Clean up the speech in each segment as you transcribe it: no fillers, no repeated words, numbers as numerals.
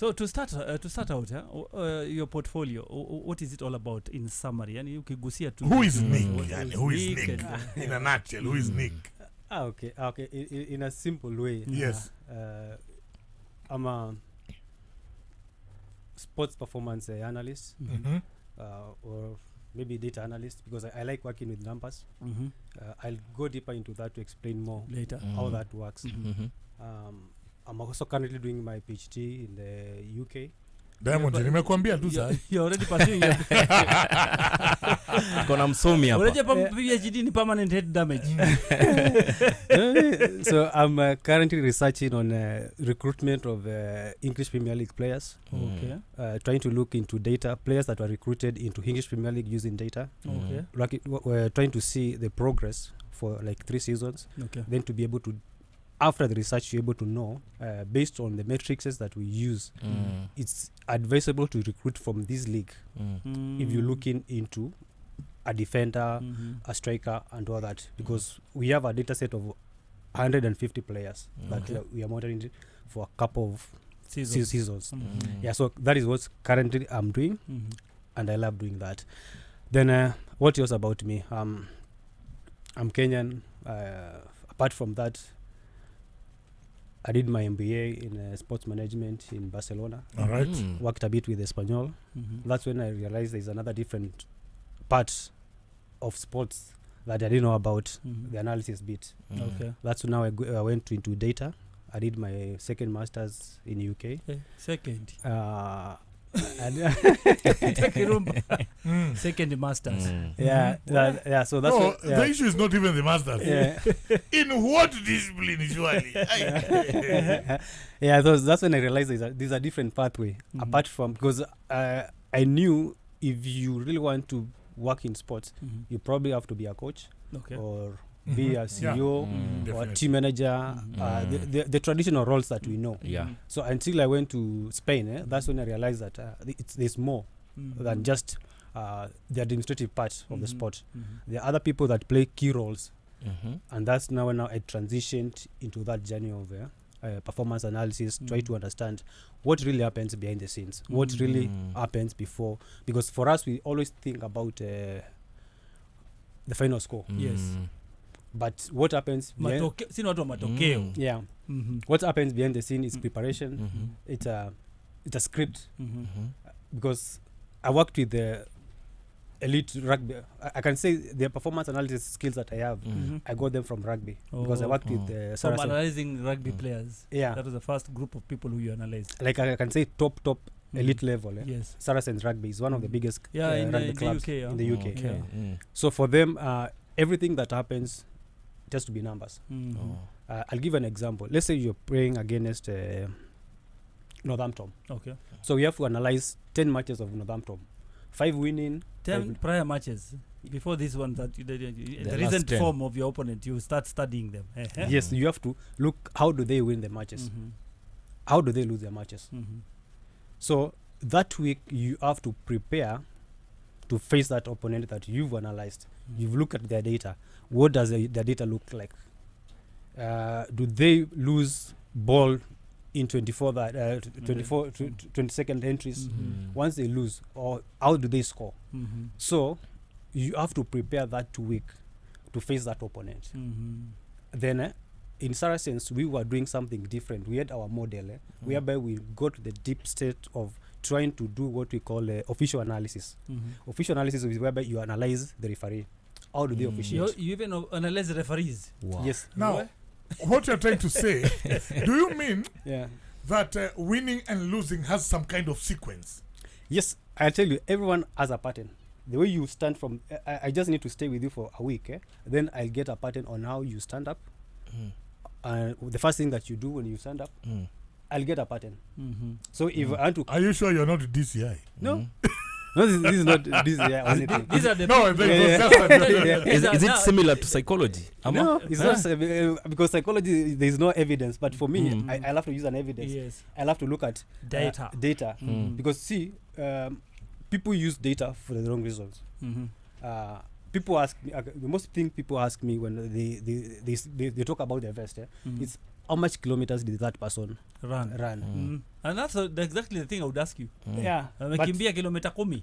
So to start out, your portfolio, what is it all about in summary? Yani ukigusia tu. Who is Nick? Who is Nick? In a nutshell, who is Nick? Okay. In a simple way. Yes. I'm a sports performance analyst, or maybe data analyst, because I like working with numbers. I'll go deeper into that to explain more later how that works. I'm also currently doing my PhD in the UK. Diamond, nimekuambia tu sasa. You're already pursuing your Kona msomi hapa. Unajua PhD ni permanent head damage. So I'm currently researching on recruitment of English Premier League players. Okay. Trying to look into data, players that were recruited into English Premier League using data. Okay. We're trying to see the progress for like 3 seasons. Okay. Then to be able to, after the research, you're able to know, based on the matrices that we use, it's advisable to recruit from this league if you're looking into a defender, a striker, and all that, because we have a data set of 150 players that we are monitoring for a couple of seasons. Yeah, so that is what currently I'm doing, and I love doing that. Then what else about me? I'm Kenyan. Apart from that, I did my MBA in sports management in Barcelona. All right. Worked a bit with Espanol. That's when I realized there's another different part of sports that I didn't know about, the analysis bit. Okay. That's when now I went into data. I did my second master's in UK. Second. Second masters. So that's the issue is not even the masters. In what discipline usually? That's when I realized there's a different pathway apart from, because I knew if you really want to work in sports, you probably have to be a coach or be a CEO or a team manager, the traditional roles that we know. So until I went to Spain, that's when I realized that there's more than just the administrative part of the sport. There are other people that play key roles, and that's now I transitioned into that journey of performance analysis, try to understand what really happens behind the scenes, what really happens before, because for us we always think about the final score. Yes. But what happens behind what happens behind the scene is preparation. It's a script. Because I worked with the elite rugby. I can say the performance analysis skills that I have, I got them from rugby, because I worked with the from analyzing rugby players. That was the first group of people who you analyzed. Like I can say top elite level. Yes. Saracens Rugby is one of the biggest in rugby the clubs UK, in the UK. So for them, everything that happens just to be numbers. I'll give an example. Let's say you're playing against Northampton. Okay. So we have to analyze 10 matches of Northampton. 5 winning. 10 prior matches. Before this one, that the recent form of your opponent, you start studying them. Yes, you have to look, how do they win the matches? How do they lose their matches? So that week, you have to prepare to face that opponent that you've analyzed. You've looked at their data. What does their data look like? Do they lose ball in 20 second entries once they lose, or how do they score? So you have to prepare that week to face that opponent. Then in Saracens, we were doing something different. We had our model whereby we got to the deep state of trying to do what we call official analysis. Official analysis is whereby you analyze the referee. How do they officiate? You even analyze the referees? Wow. Yes. Now, what you're trying to say, do you mean that winning and losing has some kind of sequence? Yes, I'll tell you, everyone has a pattern. The way you stand from, I just need to stay with you for a week, then I'll get a pattern on how you stand up. The first thing that you do when you stand up, I'll get a pattern. So if I want to... Are you sure you're not DCI? No. No, this is not DCI or anything. These are the Is it similar to psychology? No, it's not, because psychology, there is no evidence. But for me, I'll have to use an evidence. Yes. I'll have to look at data. Because see, people use data for the wrong reasons. People ask me, the most thing people ask me when they talk about their vest, it's how much kilometers did that person run. And that's exactly the thing I would ask you. Yeah, amekimbia kilomita 10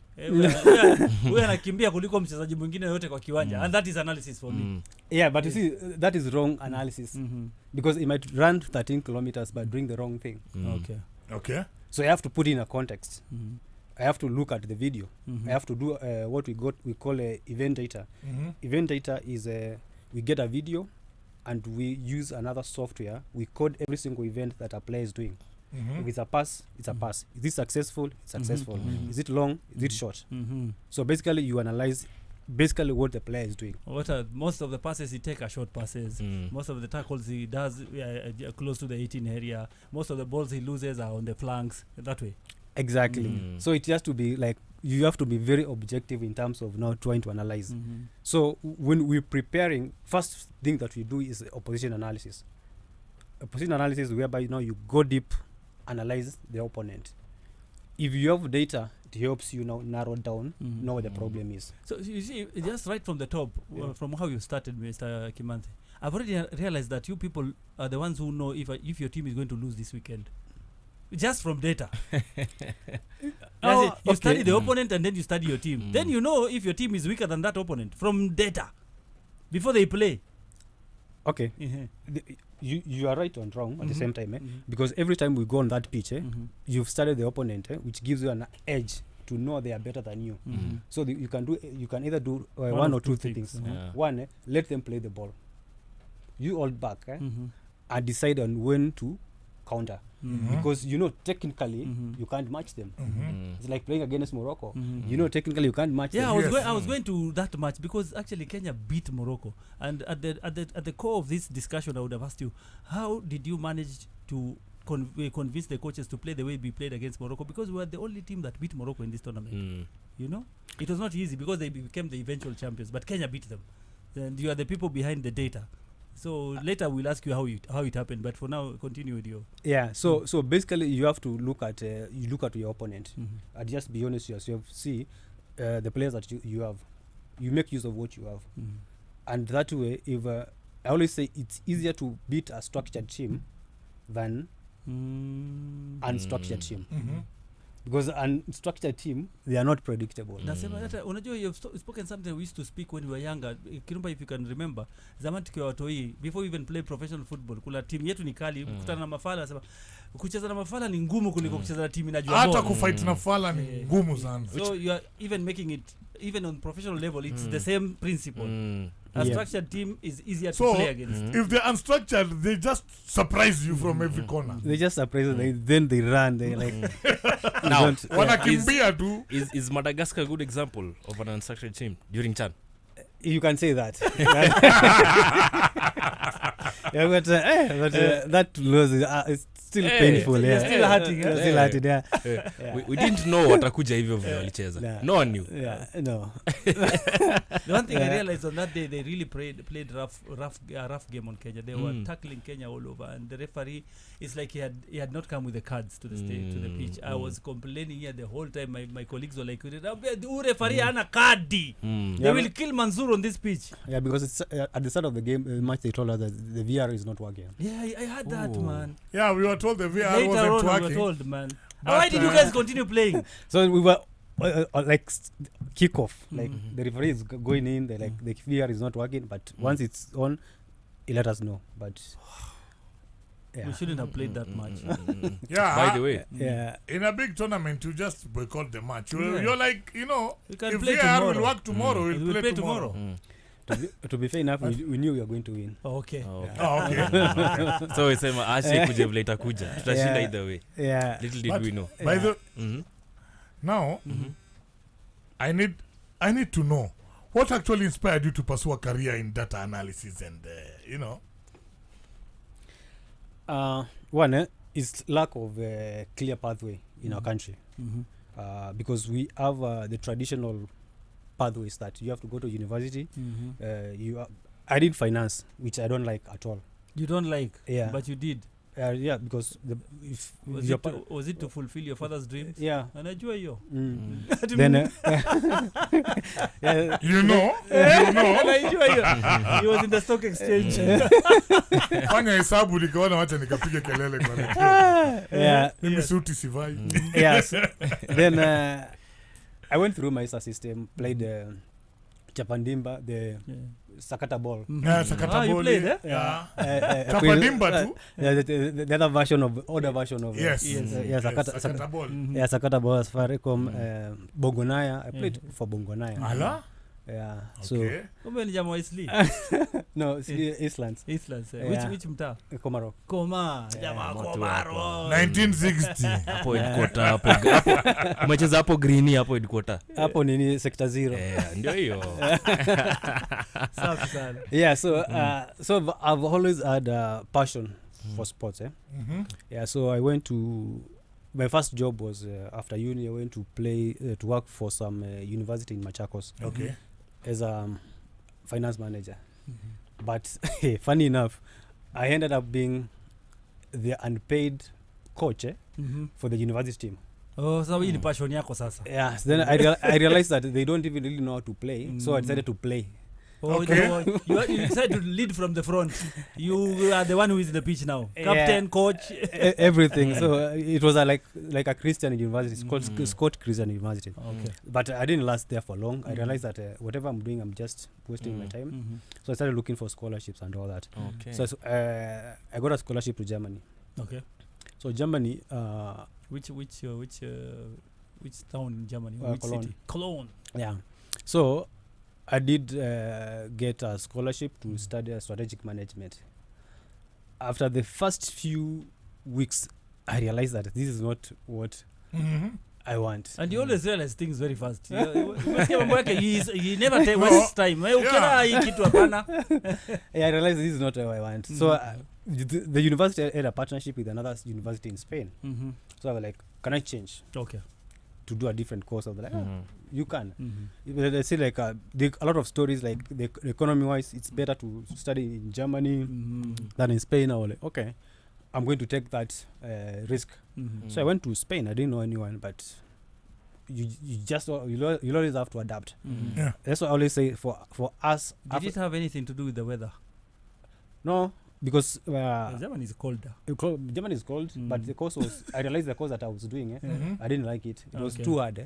huyo anakimbia kuliko mchezaji mwingine yote kwa kiwanja, and that is analysis for me. Yeah, but you see, that is wrong analysis, because he might run 13 kilometers but doing the wrong thing. Okay. So you have to put in a context. I have to look at the video. I have to do what we call event data. Event data is we get a video and we use another software. We code every single event that a player is doing. If it's a pass, it's a pass. Is it successful? It's successful. Is it long? Is it short? So basically you analyze basically what the player is doing. Most of the passes he take are short passes. Most of the tackles he does close to the 18 area. Most of the balls he loses are on the flanks, that way. Exactly. So it has to be like, you have to be very objective in terms of now trying to analyze. So when we're preparing, first thing that we do is opposition analysis. Opposition analysis whereby you go deep, analyze the opponent. If you have data, it helps you now narrow down, know what the problem is. So you see, just right from the top, from how you started, Mr. Kimanthi, I've already realized that you people are the ones who know if your team is going to lose this weekend. Just from data. You study the opponent and then you study your team. Then you know if your team is weaker than that opponent from data before they play. Okay. You are right and wrong at the same time, because every time we go on that pitch, you've studied the opponent, which gives you an edge to know they are better than you. So you can either do one or two things. One, let them play the ball. You hold back and decide on when to counter. Because technically you can't match them. It's like playing against Morocco. Technically you can't match them. I was going to that match because actually Kenya beat Morocco, and at the core of this discussion I would have asked you, how did you manage to convince the coaches to play the way we played against Morocco, because we were the only team that beat Morocco in this tournament. It was not easy because they became the eventual champions, but Kenya beat them, and you are the people behind the data. So later we'll ask you how it happened, but for now continue with your. So basically you have to look at your opponent and just be honest yourself. See the players that you have, you make use of what you have, and that way, if I always say it's easier to beat a structured team than unstructured team. Because an unstructured team, they are not predictable. You've spoken something we used to speak when we were younger. Kirumba, if you can remember, zamani tukiwa watoi, before we even play professional football, kula team yetu ni kali, kukutana na mafala, nasema kucheza na mafala ni ngumu kuliko kucheza na team inajua bora. Hata kufight na fala ni ngumu sana. So you are even making it, even on professional level, it's the same principle. A structured team is easier to play against. If they're unstructured, they just surprise you from every corner. They just surprise you, then they run. They like. Now, is Madagascar a good example of an unstructured team during CHAN? You can say that. But that loss is still painful. Still hurting. Still hurting. We didn't know watakuja hivyo vile walicheza. No one knew. No. The one thing I realized on that day, they really played rough game on Kenya. They were tackling Kenya all over, and the referee, it's like he had not come with the cards to the stage, to the pitch. I was complaining here the whole time. My colleagues were like, referee hana kadi. They will kill Mansour on this pitch. Yeah, because it's at the start of the game, match they told us that the VR is not working. Yeah, I heard that, man. Yeah, we were told the VR Later wasn't on, working. we were told, man. Why did you guys continue playing? So we were like kickoff. Like the referee is going in, the VR is not working, but once it's on, he let us know. But we shouldn't have played that much. By the way, in a big tournament, you just boycott the match. You're like, you can if play VR tomorrow. will work tomorrow, we'll play tomorrow. To be fair enough, we knew we were going to win. Okay. So we say Ashe kuja vile itakuja. Tutashinda either way. Little did we know. By the now, I need to know what actually inspired you to pursue a career in data analysis and one is lack of a clear pathway in our country, because we have the traditional pathways that you have to go to university. I did finance, which I don't like at all. You don't like? Yeah. But you did? Yeah, because if was it to fulfill your father's dreams? Yeah. Anajua hiyo. Then you know. Anajua hiyo. He was in the stock exchange. Fanya hesabu nikaona wacha nikapiga kelele kwa radio. Yeah. Mimi suti sivai. Yes. Then I went through my system, played Chapandimba, the Sakata ball. Sakata ball. You played, eh? Yeah. Chapandimba too. Yeah, the other version of Yes. Sakata ball. Yeah, Sakata ball, Safaricom, Bongonaya. I played for Bongonaya. Ala? Yeah. Okay. Kumbe ni jamaa Isli. No, Eastlands. Which mtaa? Komaro. Jamaa Komaro. 1960. Hapo headquarter hapo. Umecheza hapo green hapo headquarter. Hapo nini sector 0. Ndio hiyo. Safi sana. Yeah, so I've always had a passion for sports, Yeah, so I went to my first job was after uni. I went to to work for some university in Machakos. Okay. As a finance manager. But funny enough, I ended up being the unpaid coach for the university team. Oh, so hii ni passion yako sasa. Yeah, so then I realized that they don't even really know how to play, so I decided to play. Oh, okay. You decided to lead from the front. You are the one who is in the pitch now. Captain, coach. Everything. So it was like a Christian university. It's called Scott Christian University. Okay. But I didn't last there for long. I realized that whatever I'm doing, I'm just wasting my time. So I started looking for scholarships and all that. Okay. So I got a scholarship to Germany. Okay. So Germany. Which town in Germany? Which Cologne. city? Cologne. Yeah. So I did get a scholarship to study strategic management. After the first few weeks, I realized that this is not what I want. And you always realize things very fast. He never wastes time. Yeah, I realized this is not what I want. So the university had a partnership with another university in Spain. So I was like, can I change? Okay. To do a different course. I was like, you can. They say like a lot of stories like the economy wise, it's better to study in Germany than in Spain. I was like, okay, I'm going to take that risk. So I went to Spain. I didn't know anyone, but you always have to adapt. Yeah. That's what I always say for us. Did it have anything to do with the weather? No, because Germany is colder. Germany is cold, but the course was. I realized the course that I was doing. I didn't like it. It was too hard.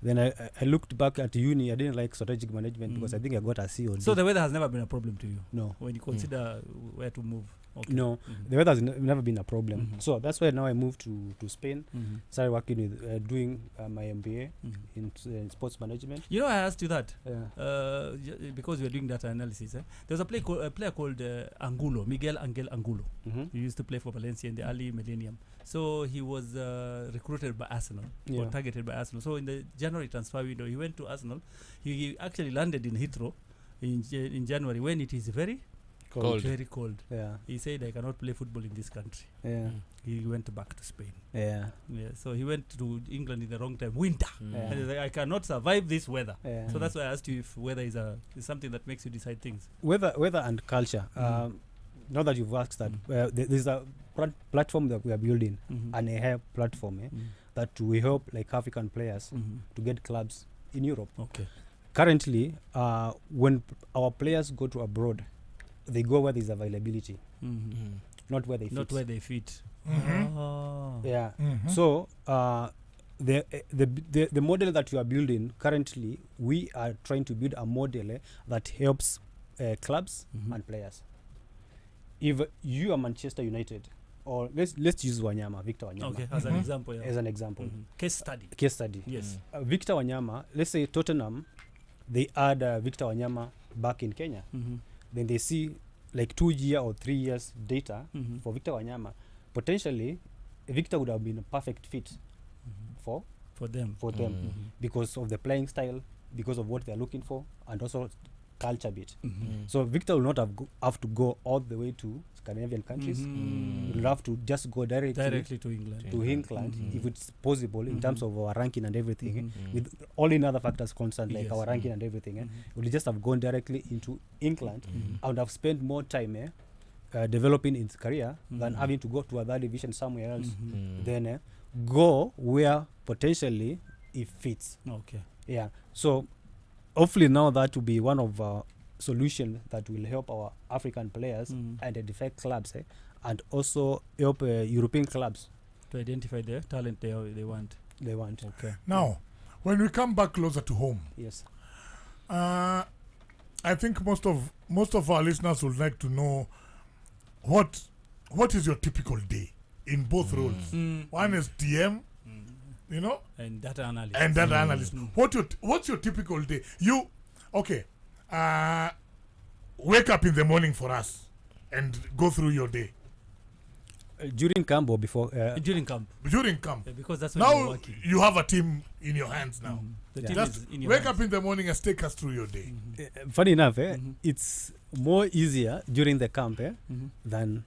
Then I looked back at uni. I didn't like strategic management because I think I got a C or D. So the weather has never been a problem to you? No. When you consider where to move? Okay. No, the weather has never been a problem. So that's why now I moved to Spain. Started working with doing my MBA in sports management. You know, I asked you that Yeah. because we were doing data analysis. There was a player called Miguel Angel Angulo. He used to play for Valencia in the early millennium. So he was recruited by Arsenal or targeted by Arsenal. So in the January transfer window, he went to Arsenal. He actually landed in Heathrow in January when it is very Cold. very cold. Yeah. He said, I cannot play football in this country. Yeah. He went back to Spain. Yeah. So he went to England in the wrong time, winter. And he's like, I cannot survive this weather. So that's why I asked you if weather is something that makes you decide things. Weather and culture. Now that you've asked that, there's a platform that we are building, an AI platform that we help like African players to get clubs in Europe. Okay. Currently, when our players go to abroad, they go where there's availability, not where they fit. Not where they fit. Oh. Yeah. So the model that you are building currently, we are trying to build a model that helps clubs and players. If you are Manchester United, or let's use Wanyama, Victor Wanyama. Okay, as an example. Yeah. As an example. Case study. Yes. Victor Wanyama, let's say Tottenham, they add Victor Wanyama back in Kenya. Then they see like 2 year or 3 years data for Victor Wanyama. Potentially, Victor would have been a perfect fit for them because of the playing style, because of what they're looking for, and also culture bit. So Victor will not have to go all the way to Scandinavian countries. He will have to just go directly to England if it's possible in terms of our ranking and everything. With all in other factors concerned, like our ranking and everything, we'll just have gone directly into England. I would have spent more time developing his career than having to go to a third division somewhere else. Then go where potentially it fits. Okay. Yeah. So hopefully now that will be one of solutions that will help our African players identify clubs and also help European clubs to identify the talent they want. They want. Okay. Now, when we come back closer to home, yes, I think most of our listeners would like to know what is your typical day in both roles. One is DM, you know, and data analyst. What's your typical day? You wake up in the morning for us and go through your day. During camp or before? During camp. During camp. Yeah, because that's when now you're working. You have a team in your hands now. The team Just is in your wake hands. up in the morning and take us through your day. Funny enough, it's more easier during the camp than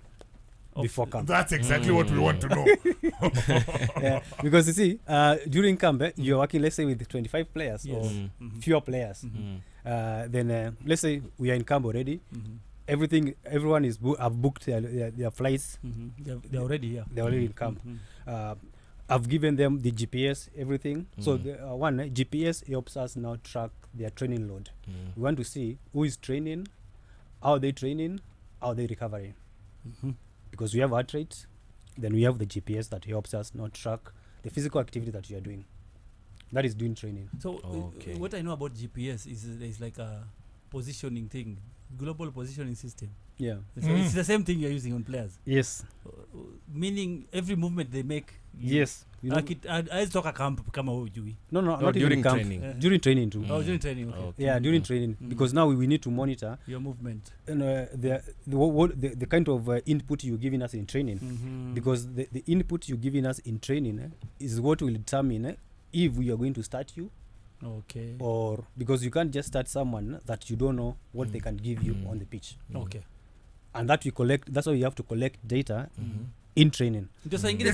before camp. That's exactly what we want to know. Because you see, during camp, you're working, let's say, with 25 players or fewer players. Then let's say we are in camp already. Everyone is have booked their flights. They're already here. They're already in camp. I've given them the GPS, everything. So GPS helps us now track their training load. We want to see who is training, how are they training, how are they recovering. Because we have heart rate, then we have the GPS that helps us now track the physical activity that you are doing. That is doing training. So what I know about GPS is there's like a positioning thing, global positioning system. Yeah. So it's the same thing you're using on players. Yes. Meaning every movement they make. Yes. I talk a camp kama hujui. No, not during training. During training too. Oh, during training. Okay. Yeah, during training, because now we need to monitor your movement and the kind of input you're giving us in training, because the input you're giving us in training is what will determine if we are going to start you. Okay. Or because you can't just start someone that you don't know what they can give you on the pitch. Okay. And that we collect. That's why you have to collect data in training. Ndio saa ingine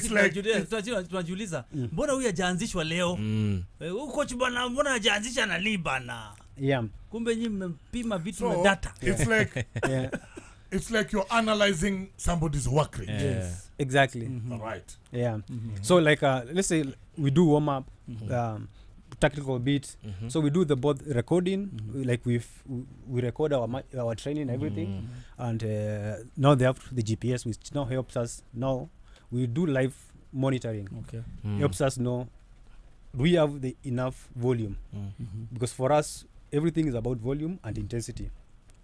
tunajiuliza mbona huyu hajaanzishwa leo? Coach bwana mbona hajaanzisha na libana? Yeah. Kumbe nyinyi mmepima vitu na data. It's like it's like you're analyzing somebody's work rate. Yes. Exactly. All right. Yeah. So like let's say we do warm up tactical bit. So we do the both recording, like we record our training, everything, and now they have the GPS, which now helps us. Now we do live monitoring. Okay. Helps us know do we have the enough volume, because for us everything is about volume and intensity.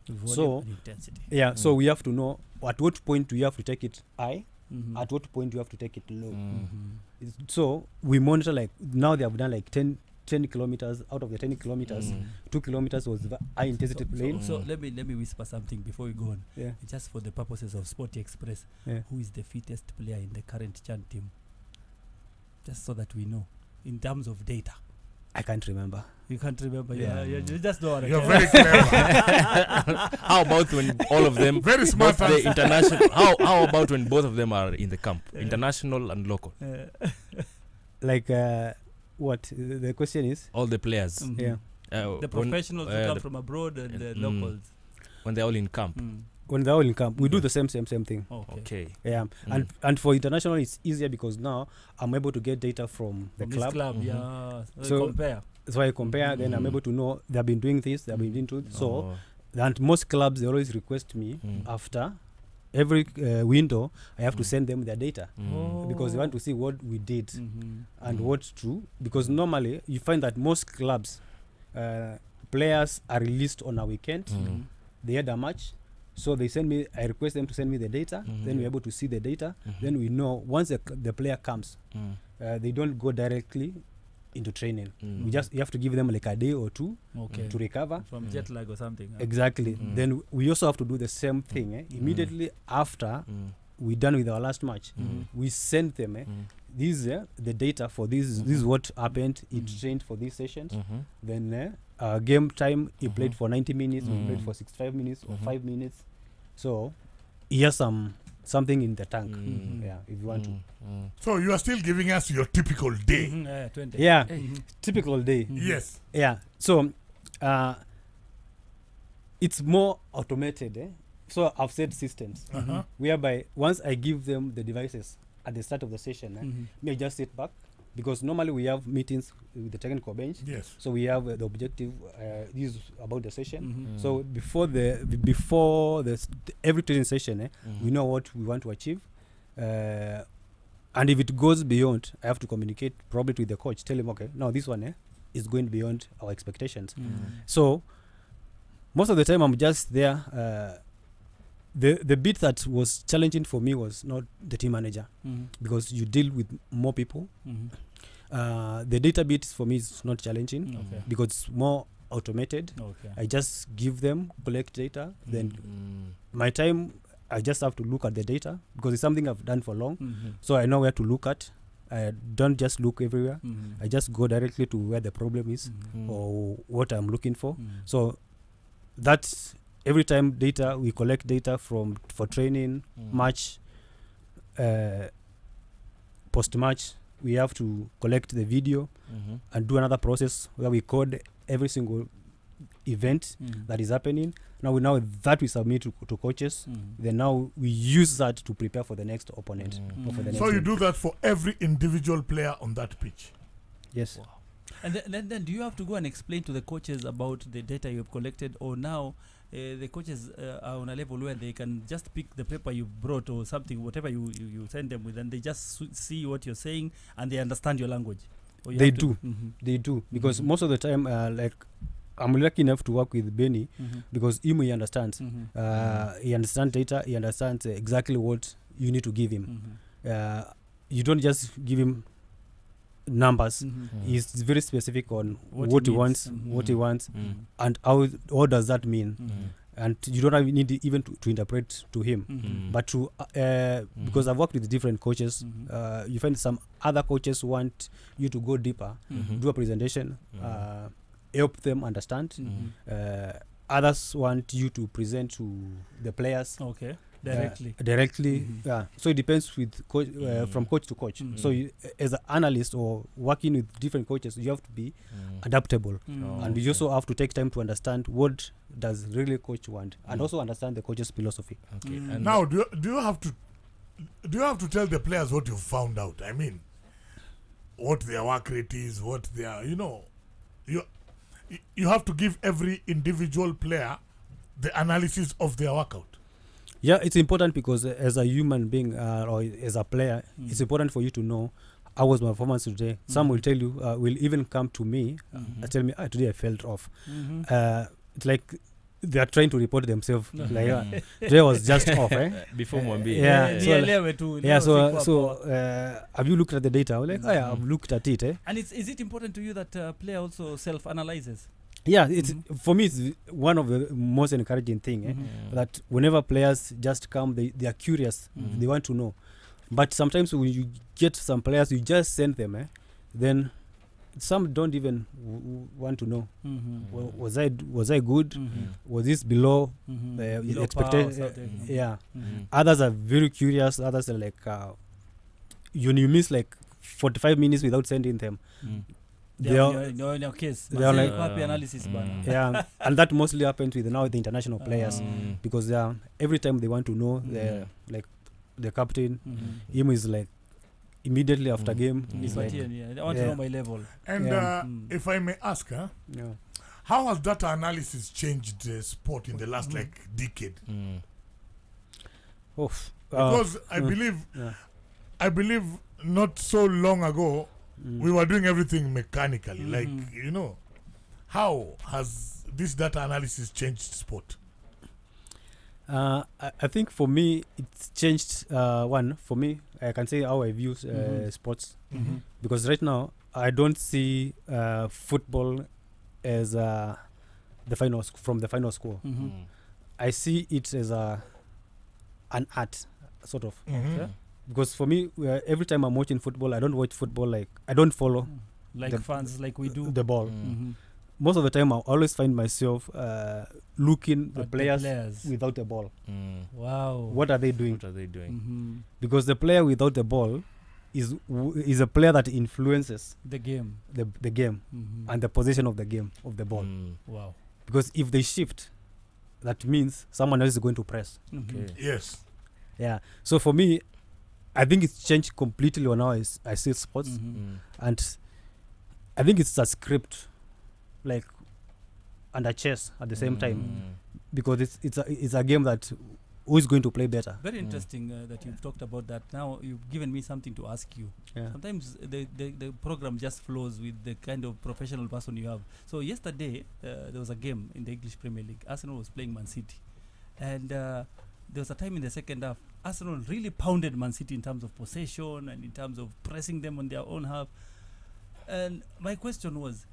Volume and intensity. Yeah. So we have to know at what point do you have to take it high. At what point do you have to take it low? So we monitor, like now they have done like 10 kilometers. Out of the 10 kilometers, 2 kilometers was the high intensity plane. So let me whisper something before we go on. Yeah. Just for the purposes of Sporty Express, who is the fittest player in the current Chan team? Just so that we know in terms of data. I can't remember. You can't remember. You just don't want to. You're very clever. How about when all of them very smart the international how about when both of them are in the camp, international and local? Like what the question is? All the players. Yeah. The professionals who come from abroad and the locals. When they're all in camp. When they're all in camp, we do the same thing. Okay. Yeah. And for international it's easier because now I'm able to get data from the club. Yeah. So compare. So I compare, then I'm able to know they have been doing this, they have been doing this. So, and most clubs, they always request me after every window, I have to send them their data because they want to see what we did and what's true. Because normally, you find that most clubs, players are released on a weekend. They had a match. So they send me, I request them to send me the data. Then we're able to see the data. Then we know once the player comes, they don't go directly into training. You have to give them like a day or two to recover from jet lag or something. Exactly. Then we also have to do the same thing immediately after we're done with our last match. We send them these the data for this is what happened. It trained for these sessions. Then game time he played for 90 minutes, we played for 65 minutes or 5 minutes. So he has something in the tank. Yeah, if you want to. So you are still giving us your typical day. 20. Yeah, typical day. Yes. Yeah. So it's more automated. So I've set systems whereby once I give them the devices at the start of the session, me I just sit back, because normally we have meetings with the technical bench. Yes. So we have the objective. This is about the session. So before every training session, we know what we want to achieve. And if it goes beyond, I have to communicate probably with the coach. Tell him, okay, now this one is going beyond our expectations. So most of the time I'm just there. The bit that was challenging for me was not the team manager, because you deal with more people. The data bit for me is not challenging because it's more automated. I just give them, collect data, then my time I just have to look at the data because it's something I've done for long. So I know where to look at. I don't just look everywhere. I just go directly to where the problem is or what I'm looking for. So that's every time data, we collect data for training, match, post-match. We have to collect the video and do another process where we code every single event that is happening. Now that we submit to coaches, then now we use that to prepare for the next opponent. Or for the next So you game. do that for every individual player on that pitch? Yes. Wow. And then do you have to go and explain to the coaches about the data you have collected, or now the coaches are on a level where they can just pick the paper you brought or something, whatever you send them with, and they just see what you're saying and they understand your language? They do. They do. Because most of the time, like, I'm lucky enough to work with Benni because he understands. He understands data. He understands exactly what you need to give him. You don't just give him numbers. He's very specific on what he wants, and how does that mean. And you don't need even to interpret to him, but to because I've worked with different coaches. You find some other coaches want you to go deeper, do a presentation, help them understand. Others want you to present to the players. Directly. Yeah. So it depends with from coach to coach. So you, as an analyst or working with different coaches, you have to be adaptable, and you also have to take time to understand what does really coach want, and also understand the coach's philosophy. And now, do you have to tell the players what you found out? I mean, what their work rate is, what their you have to give every individual player the analysis of their workout. Yeah, it's important because as a human being or as a player, it's important for you to know how was my performance today. Some will tell you, will even come to me and tell me, today I felt off. It's like they are trying to report themselves. Like today was just off. Before Mwambi. So have you looked at the data? Like, yeah, I've looked at it. And is it important to you that player also self-analyzes? Yeah, it's for me, it's one of the most encouraging thing that whenever players just come, they are curious, they want to know. But sometimes when you get some players, you just send them, then some don't even want to know. Was I good? Was this below the expectation? Others are very curious. Others are like, you miss like 45 minutes without sending them. They are in your case. They are like analysis, and that mostly happens with now the international players because every time they want to know, like the captain, him is like immediately after game. He's like, I want to know my level. And if I may ask, how has data analysis changed the sport in the last decade? Because I believe not so long ago. We were doing everything mechanically. Like, how has this data analysis changed sport? I think for me, it's changed. For me, I can say how I view sports. Because right now, I don't see football as the final from the final score. I see it as an art, sort of. Because for me, every time I'm watching football, I don't watch football like I don't follow like fans like we do the ball. Most of the time, I always find myself looking at the players without the ball. Wow, what are they doing? Because the player without the ball is a player that influences the game, the game and the position of the game of the ball. Wow. Because if they shift, that means someone else is going to press. Okay. Yes. Yeah. So for me, I think it's changed completely on how I see sports, and I think it's a script, like, and a chess at the same time, because it's a game that who is going to play better. Very interesting that you've talked about that. Now you've given me something to ask you. Yeah. Sometimes the program just flows with the kind of professional person you have. So yesterday there was a game in the English Premier League. Arsenal was playing Man City, and there was a time in the second half Arsenal really pounded Man City in terms of possession and in terms of pressing them on their own half. And my question was,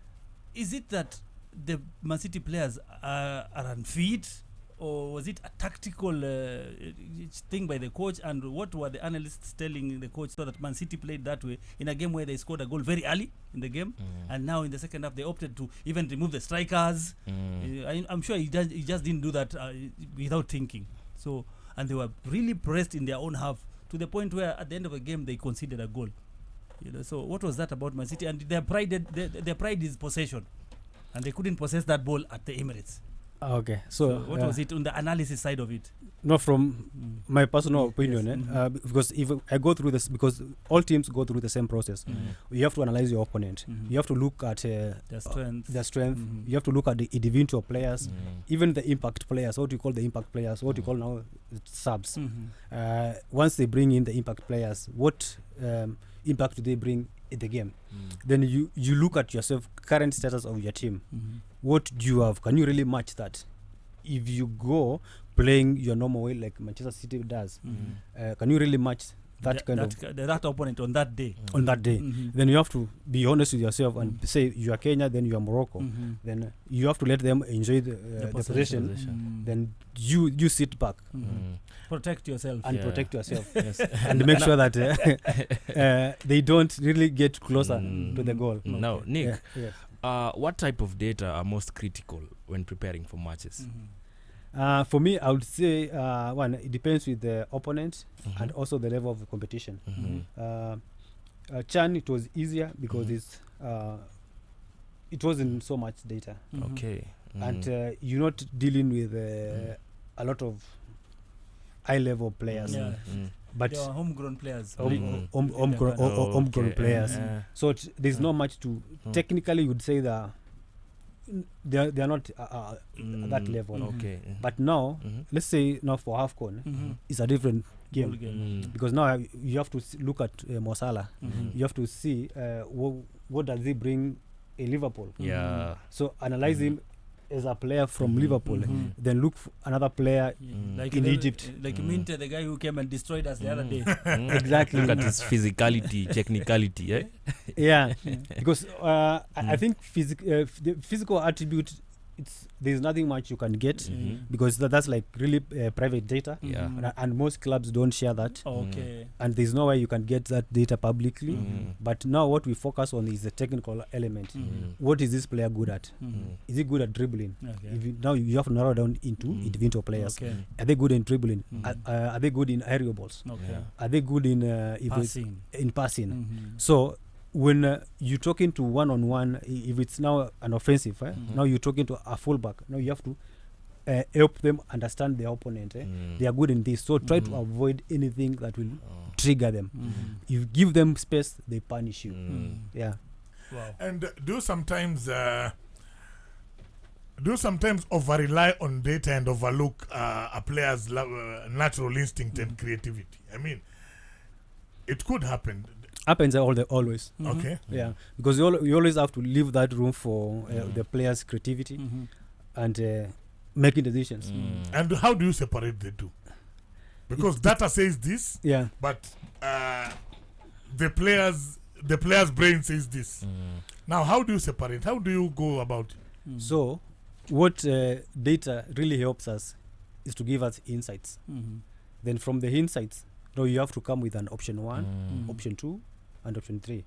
is it that the Man City players are unfit, or was it a tactical thing by the coach? And what were the analysts telling the coach so that Man City played that way in a game where they scored a goal very early in the game, and now in the second half they opted to even remove the strikers? I'm sure he just didn't do that without thinking. So, and they were really pressed in their own half to the point where at the end of the game they conceded a goal. So what was that about Man City? And their pride is possession, and they couldn't possess that ball at the Emirates. Okay, so what was it on the analysis side of it? Not from my personal opinion, because if I go through this, because all teams go through the same process. You have to analyze your opponent. You have to look at their strength. You have to look at the individual players, even the impact players. What you call the impact players? What you call now subs. Once they bring in the impact players, what impact do they bring in the game? Then you look at yourself, current status of your team. What do you have? Can you really match that? If you go playing your normal way like Manchester City does, can you really match that that opponent on that day? On that day, then you have to be honest with yourself and say you are Kenya, then you are Morocco. Then you have to let them enjoy the possession. Then you sit back. Protect yourself and protect yourself, and make sure that they don't really get closer to the goal. Now, Nick, what type of data are most critical when preparing for matches? For me, I would say one, it depends with the opponent and also the level of the competition. Chan, it was easier because it wasn't so much data. Okay. And you're not dealing with a lot of high-level players. But they are homegrown players. Homegrown players. So there's not much to. Technically, you'd say that they are not at that level. Okay. But now, let's say now for AFCON, it's a different game. Because now you have to look at Mo Salah. You have to see what does he bring in Liverpool. So analyze him as a player from Liverpool, then look for another player like in Egypt. Like Minte, the guy who came and destroyed us the other day. Exactly. Look at his physicality, technicality, eh? Yeah, because I think the physical attribute, there's nothing much you can get because that's like really private data, and most clubs don't share that. And there's no way you can get that data publicly. But now what we focus on is the technical element. What is this player good at? Is he good at dribbling? Now you have to narrow down into individual players. Are they good in dribbling? Are they good in aerial balls? Are they good in passing? So when you're talking to one-on-one, if it's now an offensive, now you're talking to a fullback. Now you have to help them understand their opponent. They are good in this, so try to avoid anything that will trigger them. You give them space, they punish you. Yeah. Wow. And do sometimes over rely on data and overlook a player's natural instinct and creativity. I mean, it could happen. Happens always. Okay. Yeah, because you always have to leave that room for the player's creativity and making decisions. And how do you separate the two? Because data says this, but the player's brain says this. Now, how do you separate? How do you go about it? So, what data really helps us is to give us insights. Then from the insights, now you have to come with an option 1, option 2, and option 3.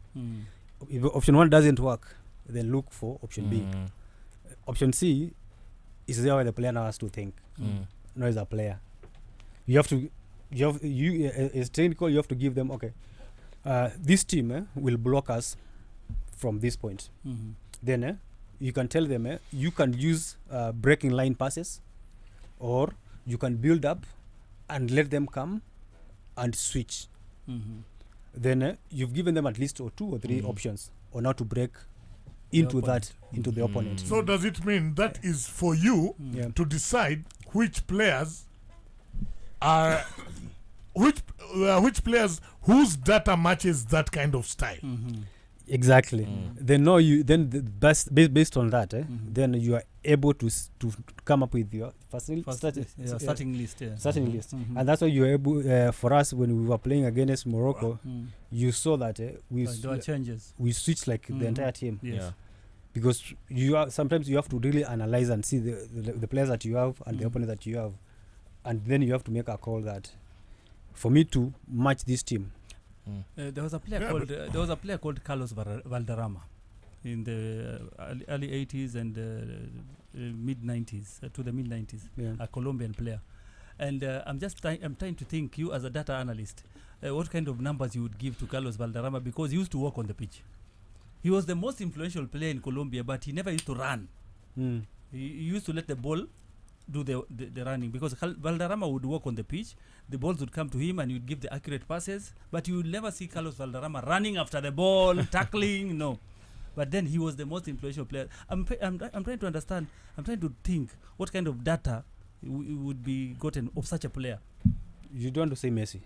If option 1 doesn't work, then look for option B. Option C is there where the player now has to think. Not as a player. You as technical, you have to give them, this team will block us from this point. Then you can tell them you can use breaking line passes or you can build up and let them come and switch. Then you've given them at least 2 or 3 options on how to break into the opponent. So does it mean that is for you to decide which players are which players whose data matches that kind of style? Exactly. Then based on that, then you are able to come up with your starting list. Starting list, and that's why you are able. For us, when we were playing against Morocco, you saw that there were changes. We switched like the entire team. Yes. Because sometimes you have to really analyze and see the players that you have and the opponent that you have, and then you have to make a call that for me to match this team. There was a player called Carlos Valderrama in the early 80s and mid 90s to the mid 90s. A Colombian player, and I'm trying to think, you as a data analyst, what kind of numbers you would give to Carlos Valderrama, because he used to walk on the pitch. He was the most influential player in Colombia, but he never used to run. He used to let the ball do the running, because Valderrama would walk on the pitch, the balls would come to him and he would give the accurate passes, but you would never see Carlos Valderrama running after the ball, tackling, no. But then he was the most influential player. I'm trying to understand, I'm trying to think what kind of data would be gotten of such a player. You don't want to say Messi.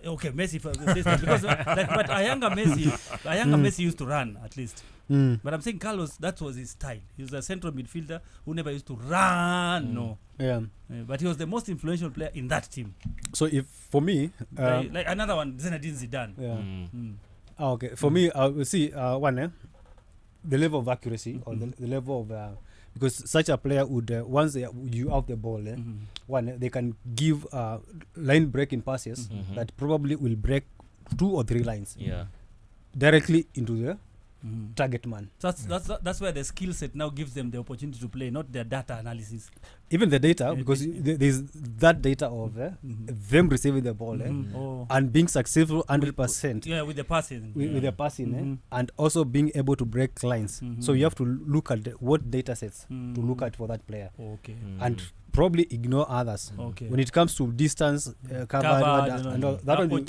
Okay, Messi for this time, because but a younger Messi used to run at least. But I'm saying Carlos, that was his style. He was a central midfielder who never used to run. No. But he was the most influential player in that team. So if for me, like another one, Zinedine Zidane. Okay, for me, we see the level of accuracy or the level of because such a player would once you have the ball, they can give line breaking passes that probably will break 2 or 3 lines directly into the target man. That's where the skill set now gives them the opportunity to play, not their data analysis. Even the data, because there's that data of them receiving the ball and being successful 100%. Yeah, with the passing. With the passing, and also being able to break lines. So you have to look at what data sets to look at for that player. Okay. And probably ignore others. Okay. When it comes to distance, covered and all that one,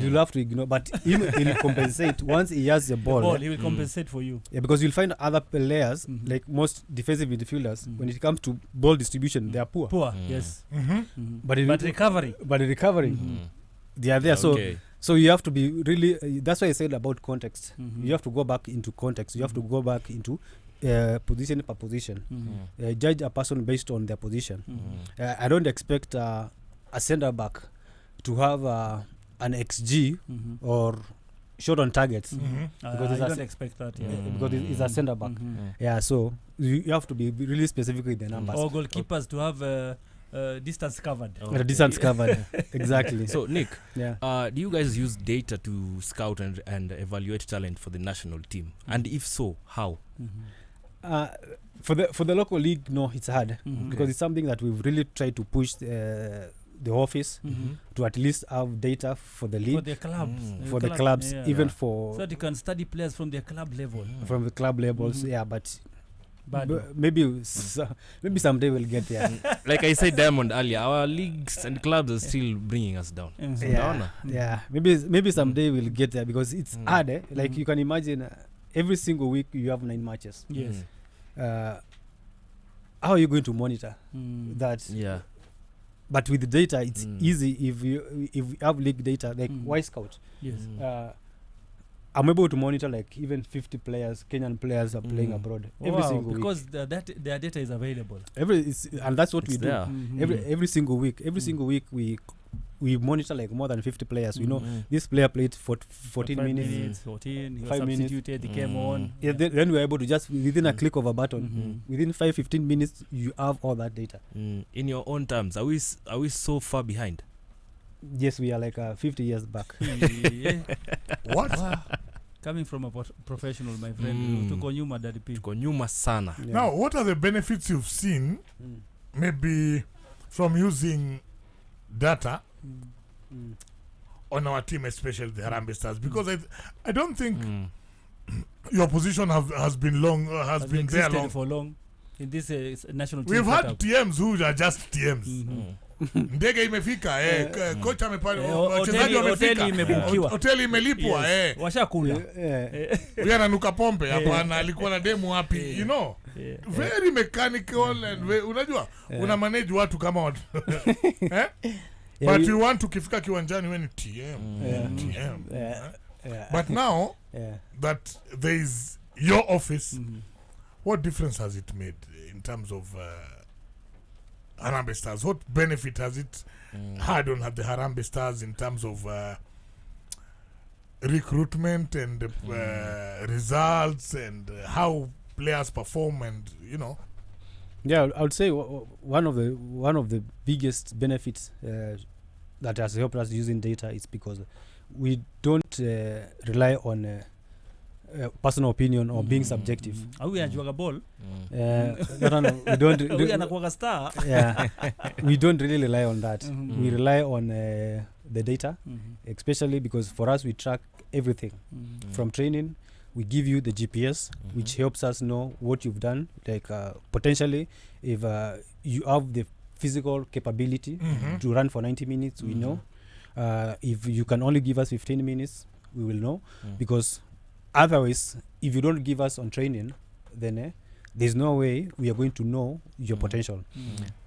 you'll have to ignore. But he'll compensate once he has the ball. He will compensate for you. Yeah, because you'll find other players, like most defensive midfielders, when it comes to ball distribution, they are poor. Yes. But recovery, they are there. So you have to be really. That's why I said about context. You have to go back into context. You have to go back into position per position. Judge a person based on their position. I don't expect a centre back to have an XG or shot on targets. Because I don't expect that. Because it's a centre back. So you have to be really specific with the numbers. Or goalkeepers to have distance covered. Distance covered. Exactly. So Nick, do you guys use data to scout and evaluate talent for the national team? And if so, how? For the local league, no, it's hard because it's something that we've really tried to push the office to at least have data for the league, for the clubs, for the clubs, even for so that you can study players from their club level, from the club levels. But maybe someday we'll get there. Like I said, Diamond earlier, our leagues and clubs are still bringing us down. Maybe someday we'll get there because it's hard. Like you can imagine, every single week you have 9 matches. Yes. How are you going to monitor that? Yeah. But with the data, it's easy if you have league data like Y Scout. Yes. I'm able to monitor like even 50 players, Kenyan players are playing abroad every single because week. Because their data is available. And that's what we do. Every single week. Every single week we monitor like more than 50 players. We know this player played for 14 minutes. 14, he was 5 minutes. substituted, he came on. Yeah, then we're able to just, within a click of a button, within 5-15 minutes, you have all that data. In your own terms, are we so far behind? Yes, we are like 50 years back. What? Wow. Coming from a professional, my friend, tuko nyuma Daddy P. Tuko nyuma sana. Yeah. Now, what are the benefits you've seen, maybe from using data on our team, especially the Harambee Stars? Because I don't think your position has been long, has been there long for long. in this national team we've had setup. TMs who are just TMs. Ndege imefika coach amepata wachezaji wamefika hoteli imelipwa washakula huyu ananuka pombe hapana alikuwa na demo wapi you know very mechanical and unajua una manage watu kama watu but you want to kifika kiwanjani when TM but now that there is your office what difference has it made in terms of Harambee Stars? What benefit has it had on the Harambee Stars in terms of recruitment and results and how players perform and you know? Yeah, I would say one of the biggest benefits that has helped us using data is because we don't rely on personal opinion or being subjective. We anajuaga ball. We don't. We anakuaga star. Yeah, we don't really rely on that. We rely on the data, especially because for us we track everything from training. We give you the GPS, which helps us know what you've done. Like potentially, if you have the physical capability to run for 90 minutes, we know. If you can only give us 15 minutes, we will know because. Otherwise, if you don't give us on training, then there's no way we are going to know your potential.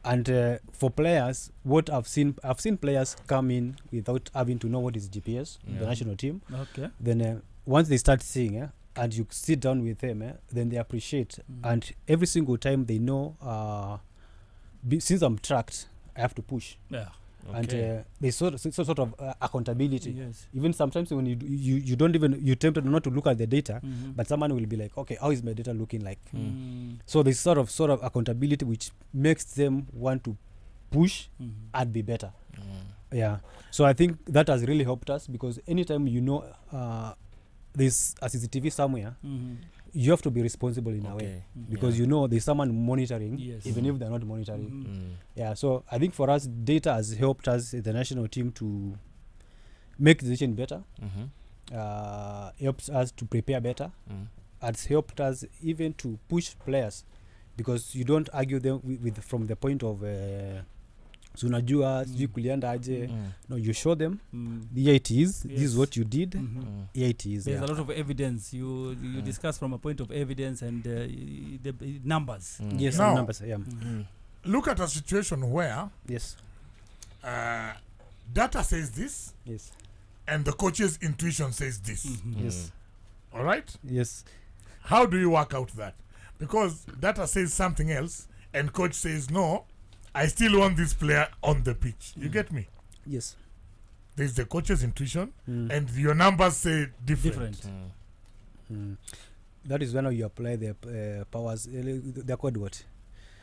And for players, what I've seen players come in without having to know what is GPS, the national team. Okay. Then once they start seeing, and you sit down with them, then they appreciate. And every single time they know, since I'm tracked, I have to push. Yeah. Okay. And there's sort of accountability. Yes. Even sometimes when you don't even you tempted not to look at the data, but someone will be like, okay, how is my data looking like? So there's sort of accountability which makes them want to push and be better. Yeah. So I think that has really helped us because anytime you know there's a CCTV somewhere, you have to be responsible in a way because you know there's someone monitoring even if they're not monitoring. Yeah, so I think for us data has helped us the national team to make decision better, helps us to prepare better, has helped us even to push players because you don't argue them with from the point of sunajua sijui kulienda aje. No, you show them here it is, this is what you did, here it is. There's a lot of evidence you discuss from a point of evidence and the numbers. Yes, now, numbers. Yeah. Look at a situation where data says this, and the coach's intuition says this. Yes. All right. Yes. How do you work out that? Because data says something else, and coach says no. I still want this player on the pitch. You get me? Yes. There's the coach's intuition, and your numbers say different. That is when you apply the powers. They're called what?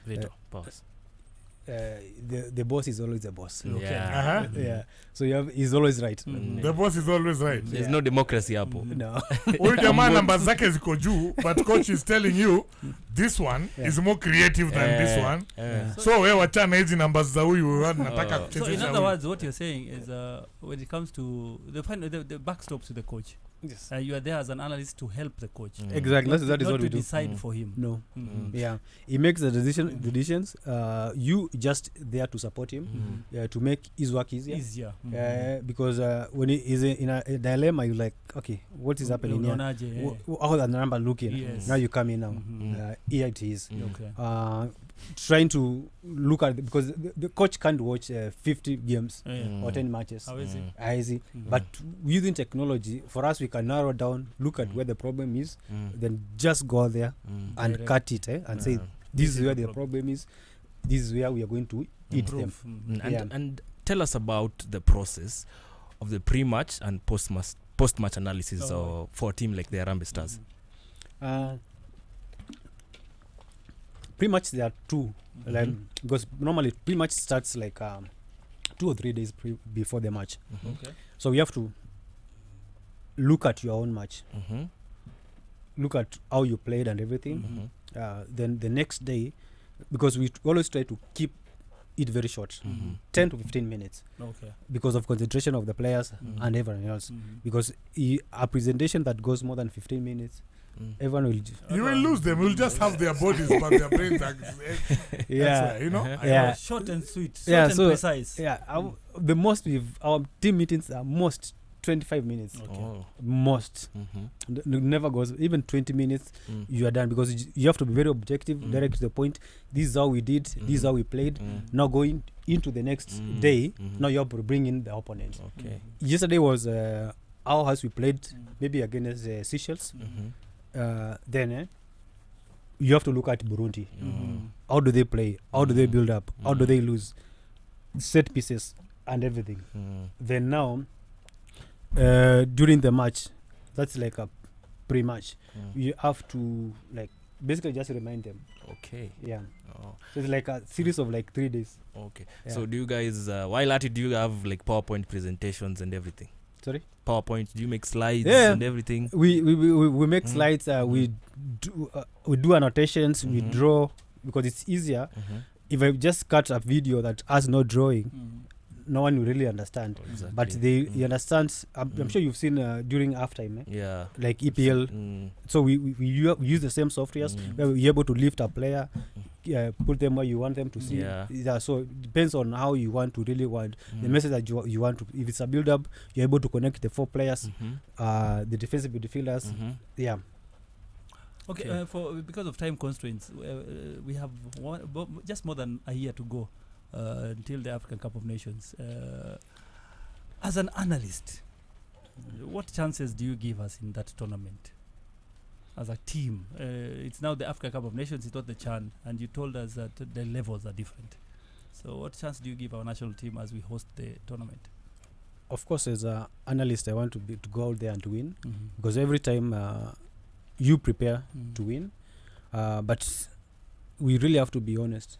Veto powers. The boss is always the boss. Yeah. So he's always right. The boss is always right. There's no democracy hapo. No. Huyu jamaa numbers zake ziko juu, but coach is telling you this one is more creative than this one. So wewe wachana hizi numbers za huyu nataka kuchezesha. So in other words, what you're saying is when it comes to the backstops to the coach. Yes. You are there as an analyst to help the coach. Exactly. That is what we do. Decide for him. No. Yeah. He makes the decisions. You just there to support him, to make his work easier. Because when he is in a dilemma, you're like, okay, what is happening here? How the number looking? Yes. Now you come in now. Here it is. Okay. Trying to look at because the coach can't watch 50 games or 10 matches. How is it? Easy. But using technology, for us, we can narrow down, look at where the problem is, then just go there and cut it and say, this is where the problem is, this is where we are going to eat them. And tell us about the process of the pre-match and post-match analysis for a team like the Harambee Stars. Pre-match there are two, like, because normally pre-match starts like 2 or 3 days before the match. Okay. So we have to look at your own match, look at how you played and everything. Then the next day, because we always try to keep it very short, Mhm. 10 to 15 minutes, Okay. because of concentration of the players Mhm. and everyone else. Mhm. Because a presentation that goes more than 15 minutes, Mm. everyone will. You will lose them. We'll just have their bodies, but their brains are elsewhere, you know? Uh-huh. Yeah. Short and sweet. Short Yeah, and so- precise. Yeah, the most our team meetings are most 25 minutes. Okay. Oh. Most. Never goes even 20 minutes. Mm. You are done, because you have to be very objective, Mm. direct to the point. This is how we did. This is how we played. Mm. Now going into the next Mm. day, Mhm. now you have to bring in the opponent. Okay. Yesterday was our house. We played Mm. maybe against Seychelles. Mhm. Then you have to look at Burundi. Mhm. How do they play? How do they Mm. build up? How do Mm. they lose? Set pieces and everything. Mm. Then now, during the match, that's like a pre-match. Mm. You have to like basically just remind them. Okay. Yeah. Oh. So it's like a series of like 3 days. Okay. Yeah. So do you guys while at it, do you have like PowerPoint presentations and everything? Sorry? PowerPoint, do you make slides Yeah. and everything? We make Mm. slides. We do annotations. We Mhm. draw, because it's easier. Mhm. If I just cut a video that has no drawing, Mhm. no one will really understand. Exactly. But they Mm. understand. I'm Mm. sure you've seen during halftime, Yeah. like EPL. Mm. So we use the same softwares. Mm. Where we're able to lift a player, put them where you want them to see. Yeah. So it depends on how you want to really want the Mm. message that you want to. If it's a build up, you're able to connect the 4 players, Mhm. the defensive midfielders. Mhm. Yeah. Okay, Okay. because of time constraints, we have just more than a year to go until the African Cup of Nations. As an analyst, what chances do you give us in that tournament? As a team, it's now the African Cup of Nations, it's not the CHAN, and you told us that the levels are different. So what chance do you give our national team as we host the tournament? Of course, as an analyst, I want to go out there and to win, Mm-hmm. because every time you prepare to win, but we really have to be honest.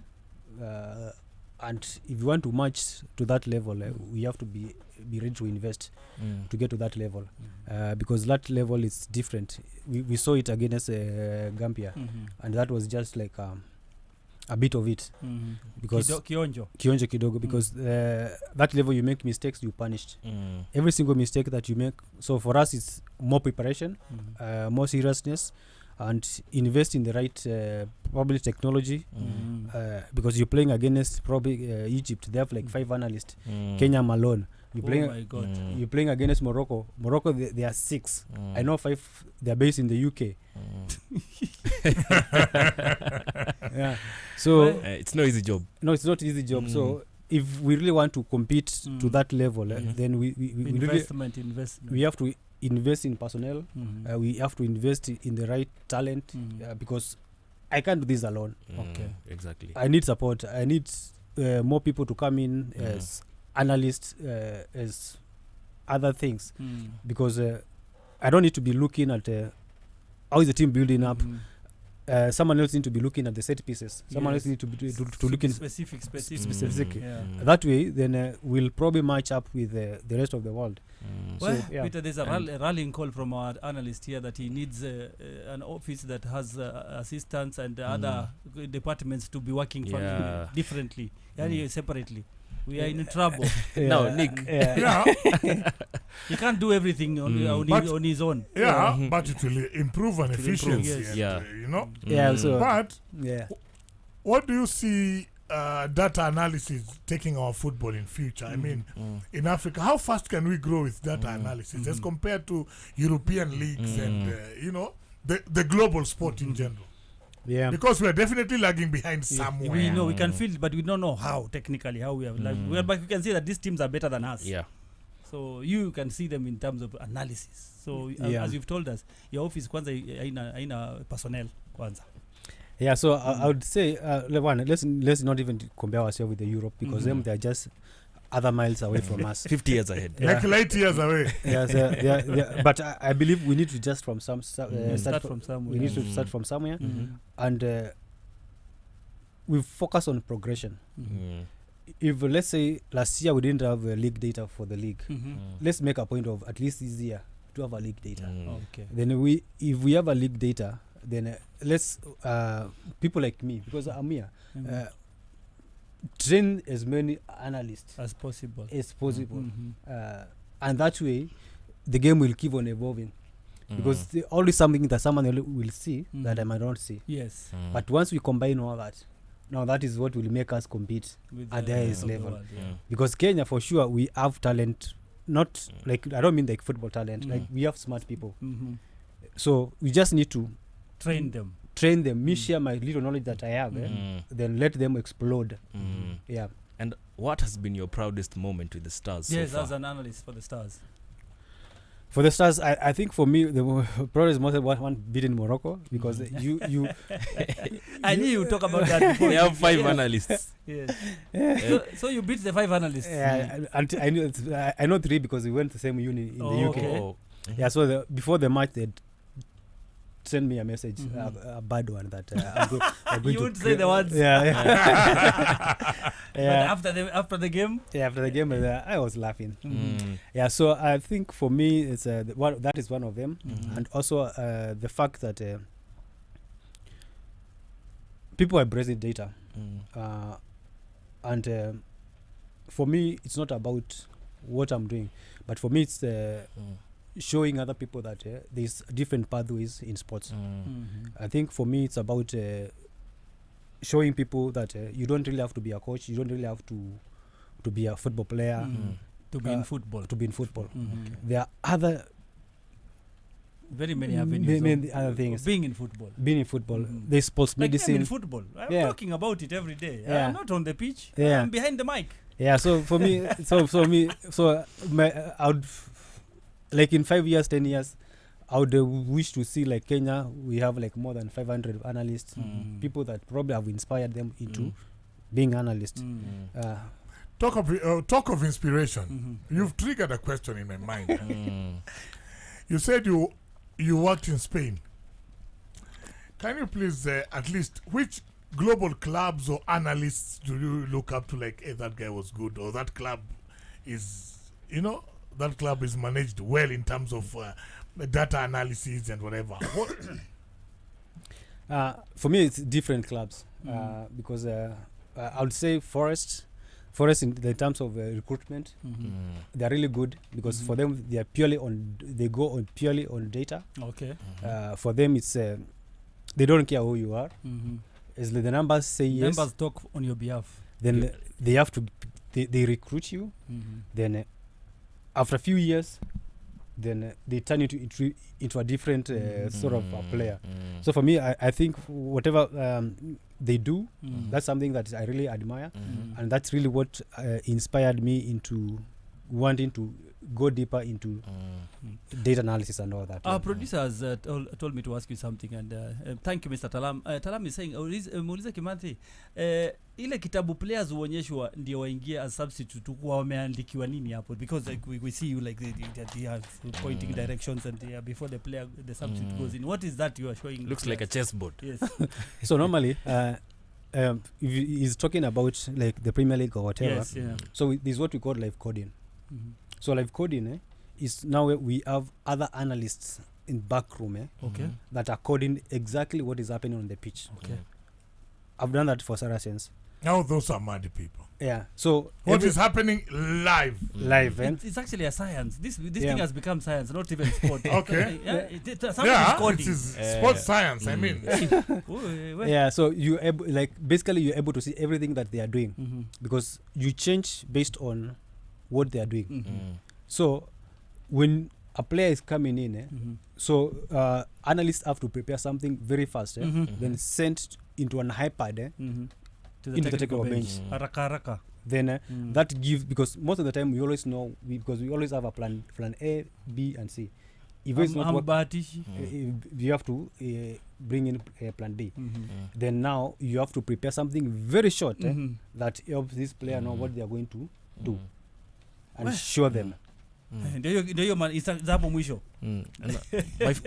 And if you want to match to that level, we have to be ready to invest Mm. to get to that level, Mm-hmm. because that level is different. We saw it against Gambia, Mm-hmm. and that was just like a bit of it, Mm-hmm. because Kionjo. kionjo kidogo, because that level you make mistakes, you punished. Mm. Every single mistake that you make. So for us, it's more preparation, Mm-hmm. more seriousness, and invest in the right probably technology, Mm-hmm. because you're playing against probably Egypt. They have like 5 analysts. Mm. Kenya alone. You're Oh playing. my God. Mm. You're playing against Morocco. Morocco, they are 6. Mm. I know 5. They are based in the UK. Mm. Yeah. So It's no easy job. no, it's not easy job. Mm. So if we really want to compete to that level, Mhm. then we really Investment. we have to invest in personnel. Mm-hmm. We have to invest in the right talent, Mhm. because I can't do this alone. Okay. Exactly. I need support. I need more people to come in Mhm. as analysts, as other things, Mm. because I don't need to be looking at how is the team building up. Mhm. Someone else need to be looking at the set pieces. Someone else Yes. need to be to look in specific. specific. Yeah. that way. Then we'll probably match up with the rest of the world. Mm. Well, yeah. Peter, there's a rallying call from our analyst here that he needs an office that has assistants and other departments to be working Yeah. differently, Mm. separately. We are in trouble. No, Nick. Yeah, He can't do everything on his own. yeah, Mhm. but it will improve on It will improve, efficiency. yes. And, Yeah. you know. Yeah, Mm. so- But Yeah. what do you see data analysis taking our football in future? I mean, Mm. in Africa, how fast can we grow with data analysis as compared to European leagues and the global sport in general? Yeah. Because we are definitely lagging behind somewhere. We know we can feel it, but we don't know how technically how we have. But we can see that these teams are better than us. Yeah. So you can see them in terms of analysis. So as you've told us, your office kwanza haina personnel kwanza. Yeah, so I would say, let's not even compare ourselves with the Europe, because them they're just other miles away from us. 50 years ahead. Like light years away. Yeah, so but I believe we need to just from Start from somewhere. We need to start from somewhere, Mhm. and we focus on progression. Mm. If let's say last year we didn't have league data for the league, Mhm. let's make a point of at least this year to have a league data. Mm. Okay. Then if we have a league data, then let's people like me, because I'm here. train as many analysts as possible. And that way the game will keep on evolving, because always something that someone will see that I might not see. Yes. But once we combine all that, now that is what will make us compete With at the highest level. world, Because Kenya, for sure, we have talent. Not like, I don't mean like football talent. Like, we have smart people. So we just need to train them. Me share my little knowledge that I have, then let them explode. Yeah. And what has been your proudest moment with the Stars Yes, so far? as an analyst for the Stars. For the Stars, I think for me the proudest moment was one beating Morocco, because you I knew you would talk about that before. They have 5 analysts. Yes. So you beat the 5 analysts. and I know 3 because we went to the same uni in the UK. Okay. Yeah, so before the match they send me a message, a bad one, that I'm going You to would say the words. Yeah. But after the game. Yeah, after the game, I was laughing. Yeah, so I think for me, it's that is one of them, and also the fact that people are embracing data, and for me, it's not about what I'm doing, but for me, it's showing other people that there's different pathways in sports. I think for me, it's about showing people that you don't really have to be a coach, you don't really have to be a football player to be in football. Okay. There are other very many avenues. Other things. Being in football. There's sports medicine. I'm in football. I'm talking about it every day. Yeah. I'm not on the pitch. Yeah. I'm behind the mic. Yeah. So for me, I would, like, in 5 years, 10 years, I would wish to see, like, Kenya, we have like more than 500 analysts, people that probably have inspired them into being analysts. Talk of inspiration. You've triggered a question in my mind. You said you worked in Spain. Can you please at least, which global clubs or analysts do you look up to, like, hey, that guy was good, or that club is, that club is managed well in terms of data analysis and whatever? For me, it's different clubs, because I would say Forest in the terms of recruitment, they're really good, because for them they go purely on data. Okay. For them, it's they don't care who you are, as the numbers say yes. Numbers talk on your behalf. Then they have to they recruit you. Then after a few years, then they turn you into a different sort of a player. So for me, I think whatever they do, that's something that I really admire, and that's really what inspired me into wanting to go deeper into data analysis and all that. Our producers told me to ask you something, and thank you, Mr. Talam. Talam is saying, muulize Kimanthi, ile kitabu players uonyeshwa ndio waingie as substitute kwa wameandikiwa nini hapo, because like we see you like they are pointing directions, and before the substitute goes in, what is that you are showing? Looks like a chessboard. Yes. So normally if he's talking about like the Premier League or whatever, yes, yeah. So this is what we call live coding. So live coding is now we have other analysts in back room okay, that are coding exactly what is happening on the pitch. Okay. I've done that for Saracens. Now those are mad people. Yeah. So what is happening live? It's actually a science. This thing has become science, not even sport. Okay. It is sports science. I mean. Yeah. So you're able to see everything that they are doing, because you change based on what they are doing. So when a player is coming in, so analysts have to prepare something very fast, then sent into an iPad into the technical bench. Haraka. Then that gives, because most of the time we always know, because we always have a plan A, B, and C. If it's not you have to bring in plan B. Then now you have to prepare something very short that helps this player know what they are going to do, and show them.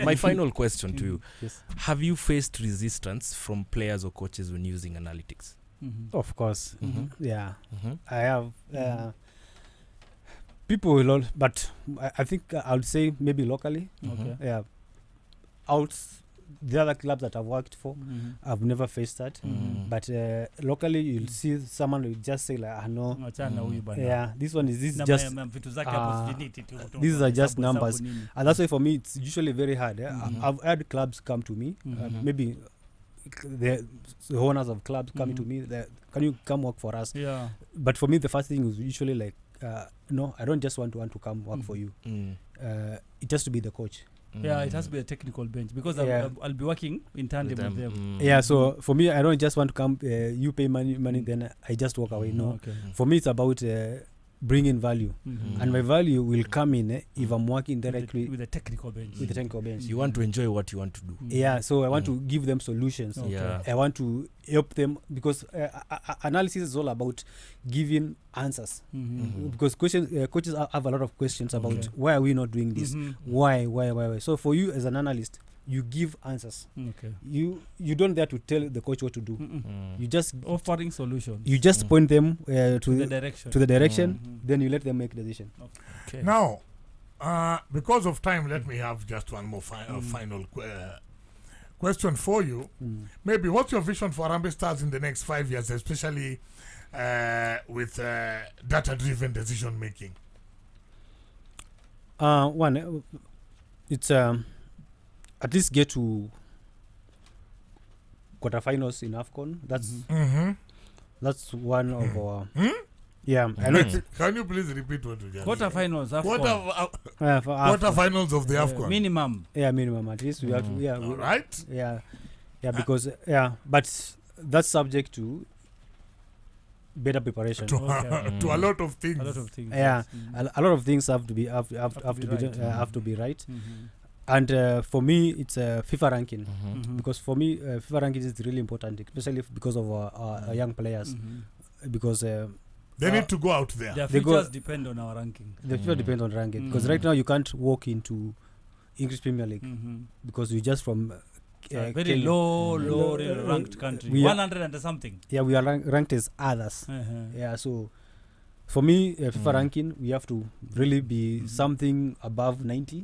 My final question to you: Yes. Have you faced resistance from players or coaches when using analytics? Of course. Yeah. I have people will but I think I would say maybe locally. Okay. Yeah. the other clubs that I've worked for, I've never faced that. But locally, you'll see someone will just say like, no, yeah, this one is just these are just numbers, and that's why for me it's usually very hard. I've had clubs come to me, maybe the owners of clubs coming to me, can you come work for us? Yeah. But for me, the first thing is usually like, no, I don't just want to come work for you. It has to be the coach. Yeah, it has to be a technical bench because I'll be working in tandem with them. Yeah, so for me, I don't just want to come, you pay money, then I just walk away. No, for me, it's about bringing value, and my value will come in if I'm working directly with the technical bench. With the technical bench, you want to enjoy what you want to do. Yeah, so I want to give them solutions. I want to help them because analysis is all about giving answers. Because coaches have a lot of questions about why are we not doing this? Why? So for you as an analyst, you give answers. You don't there to tell the coach what to do. You just offering solutions. You just point them to the direction. Then you let them make the decision. Now, because of time, let me have just one more final question for you. Maybe what's your vision for Harambee Stars in the next 5 years, especially with data-driven decision making? One, it's at least get to quarterfinals in AFCON. That's one of our. Yeah, I know. Can you please repeat what you just quarterfinals? Quarterfinals of the AFCON. Minimum. Yeah, minimum. At least we have to. Yeah. All right. Yeah, because but that's subject to better preparation. To a lot of things. Yeah, a lot of things have to be have to be right. And for me, it's a FIFA ranking because for me, FIFA ranking is really important, especially because of our young players. Because they need to go out there. Their futures depend on our ranking. The future depends on ranking because right now you can't walk into English Premier League because we're just from very low ranked country. 100 and something. Yeah, we are ranked as others. Yeah, so for me, FIFA ranking, we have to really be something above 90.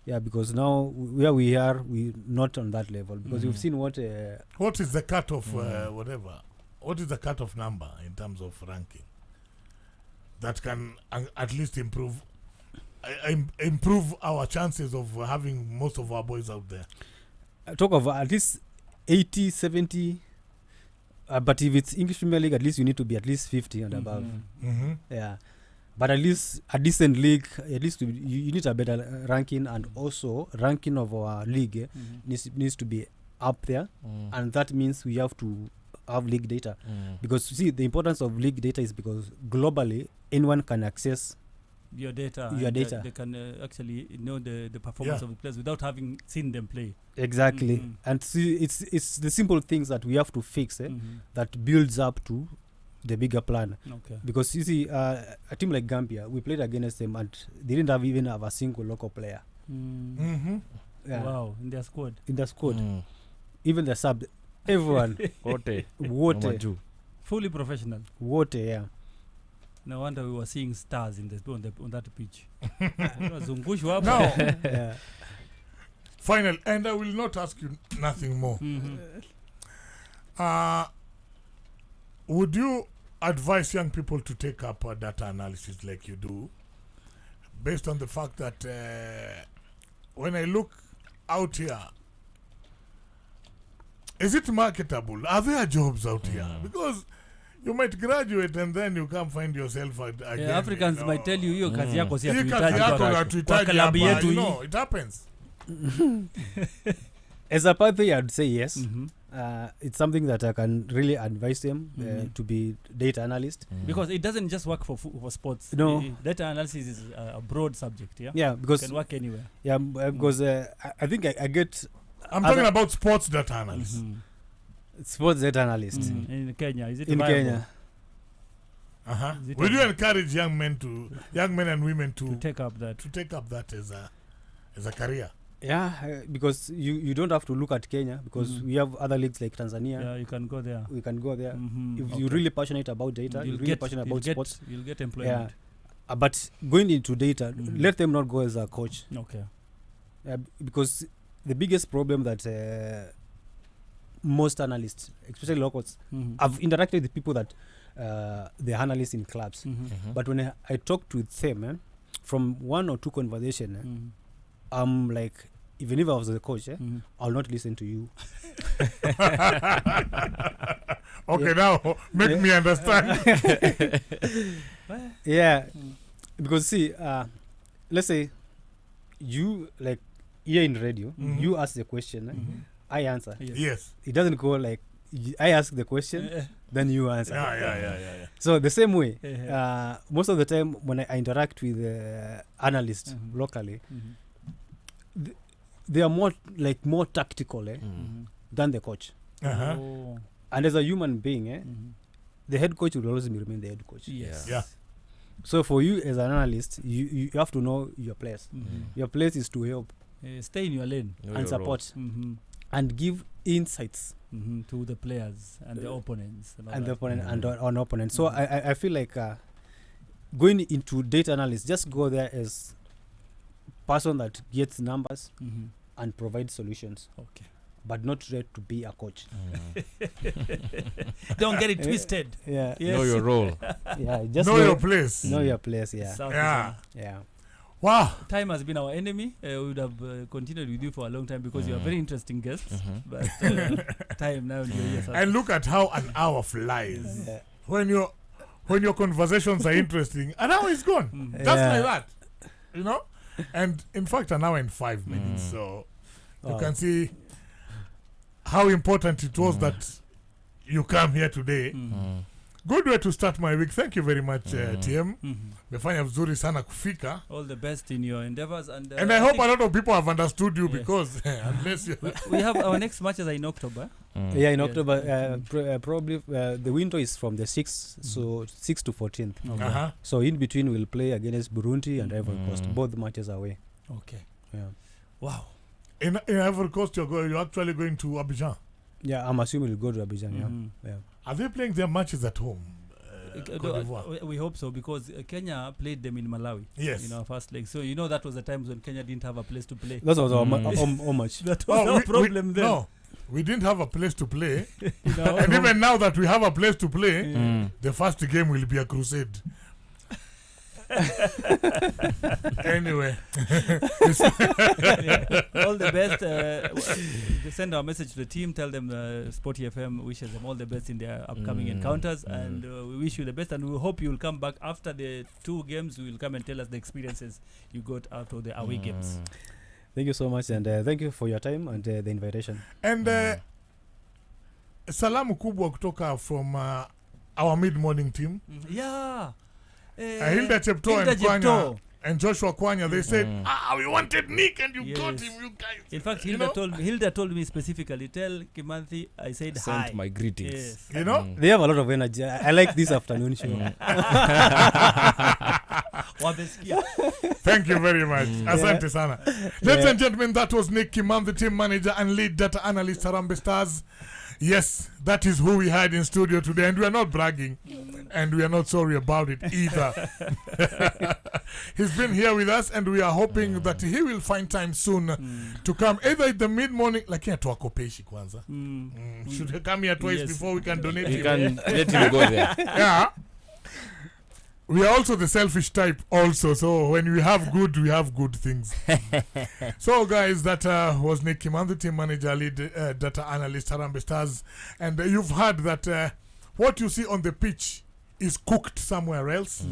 Yeah, because now where we are, we're not on that level because you've seen what is the cutoff, whatever. What is the cutoff number in terms of ranking that can at least improve our chances of having most of our boys out there? Talk of at least 80, 70. But if it's English Premier League, at least you need to be at least 50 and above. Yeah. But at least a decent league, at least you need a better ranking, and also ranking of our league needs to be up there, and that means we have to have league data because you see the importance of league data is because globally anyone can access your data. They can actually know the performance of the players without having seen them play. Exactly, and see it's the simple things that we have to fix that builds up to the bigger plan. Because you see a team like Gambia, we played against them and they didn't even have a single local player. Wow, in their squad. Even the sub, everyone. Water. Fully professional. Water, yeah. No wonder we were seeing stars on that pitch. No. Final, and I will not ask you nothing more. Would you advise young people to take up data analysis like you do, based on the fact that when I look out here, is it marketable? Are there jobs out here? Because you might graduate and then you can't find yourself again. Africans might tell you, kazi yako si hatuhitaji. It happens. As a pathway, I'd say yes. It's something that I can really advise them to be data analyst. Because it doesn't just work for sports. No. Data analysis is a broad subject, yeah? Yeah, because... It can work anywhere. Yeah, because I think I get... I'm talking about sports data analyst. Sports data analyst. In Kenya, is it in viable? Kenya? Will you encourage young men and women to take up that as a career? Yeah, because you don't have to look at Kenya because we have other leagues like Tanzania. Yeah, you can go there. We can go there. If you're really passionate about data, you're really passionate about sports, you'll get employment. Yeah, but going into data, let them not go as a coach. Okay. Because the biggest problem that most analysts, especially locals, I've interacted with people that they're analysts in clubs. But when I talk to them, from 1 or 2 conversation, I'm like, even if I was the coach, I'll not listen to you. Okay, now make me understand. Yeah, because see, let's say you like here in radio, you ask the question, I answer. Yes. It doesn't go like I ask the question, then you answer. Yeah. So the same way, most of the time when I interact with analysts locally, they are more tactical than the coach. Oh. And as a human being, the head coach will always remain the head coach. Yes. Yeah. So for you as an analyst, you have to know your place. Your place is to help Stay in your lane. and support and give insights to the players and the opponents. and the opponent and on opponent. So I feel like going into data analysis, just go there as person that gets numbers and provides solutions. Okay. But not try to be a coach. Don't get it twisted. Yeah. Yes. Know your role. Yeah. Just Know your place. Know your place. Yeah. South Yeah. Yeah. Wow. Time has been our enemy. We would have continued with you for a long time because you are a very interesting guest. But time now. And look at how an hour flies. Yeah. When your conversations are interesting, an hour is gone. Just like that. You know? And in fact, an hour and 5 minutes. So you can see how important it was that you come here today. Good way to start my week. Thank you very much, TM. Mefanya vizuri sana kufika. All the best in your endeavors. And I hope a lot of people have understood you because unless you... we have our next matches are in October. Yeah, in October, probably the window is from the 6th, so 6th to 14th. Okay. So in between, we'll play against Burundi and Ivory Coast. Both matches are away. Okay. Yeah. Wow. In Ivory Coast, you're actually going to Abidjan. Yeah, I'm assuming we'll go to Abidjan. Yeah. Are they playing their matches at home? We hope so because Kenya played them in Malawi. Yes. In our first leg. So that was the times when Kenya didn't have a place to play. That was our match. That was our problem then. No, we didn't have a place to play. And even now that we have a place to play, the first game will be a crusade. Anyway. All the best. Send our message to the team. Tell them Sporty FM wishes them all the best in their upcoming encounters. And we wish you the best. And we hope you will come back after the 2 games. You will come and tell us the experiences you got out of the away games. Thank you so much. And thank you for your time and the invitation. And salamu kubwa kutoka from our mid-morning team. Yeah. Hilda Chepto and Joshua Kwanya, they said, we wanted Nick and you got him, you guys. In fact, Hilda told me specifically, tell Kimanthi I said hi. Sent my greetings. Yes. You know? They have a lot of energy. I like this afternoon show. Thank you very much. Asante sana. Ladies and gentlemen, that was Nick Kimanthi, team manager and lead data analyst, Harambee Stars. Yes, that is who we had in studio today, and we are not bragging, and we are not sorry about it either. He's been here with us, and we are hoping that he will find time soon to come, either in the mid-morning, like tuwakopeshi kwanza. Should he come here twice before we can donate him? You can let him go there. Yeah. We are also the selfish type also, so when we have good things. So guys, that was Nick Kimanthi, team manager, lead data analyst, Harambee Stars, and you've heard that what you see on the pitch is cooked somewhere else,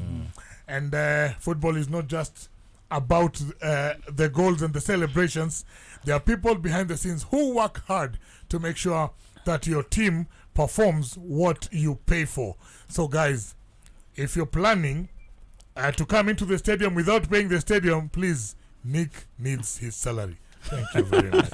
and football is not just about the goals and the celebrations. There are people behind the scenes who work hard to make sure that your team performs what you pay for. So guys, if you're planning to come into the stadium without paying the stadium, please, Nick needs his salary. Thank you very much.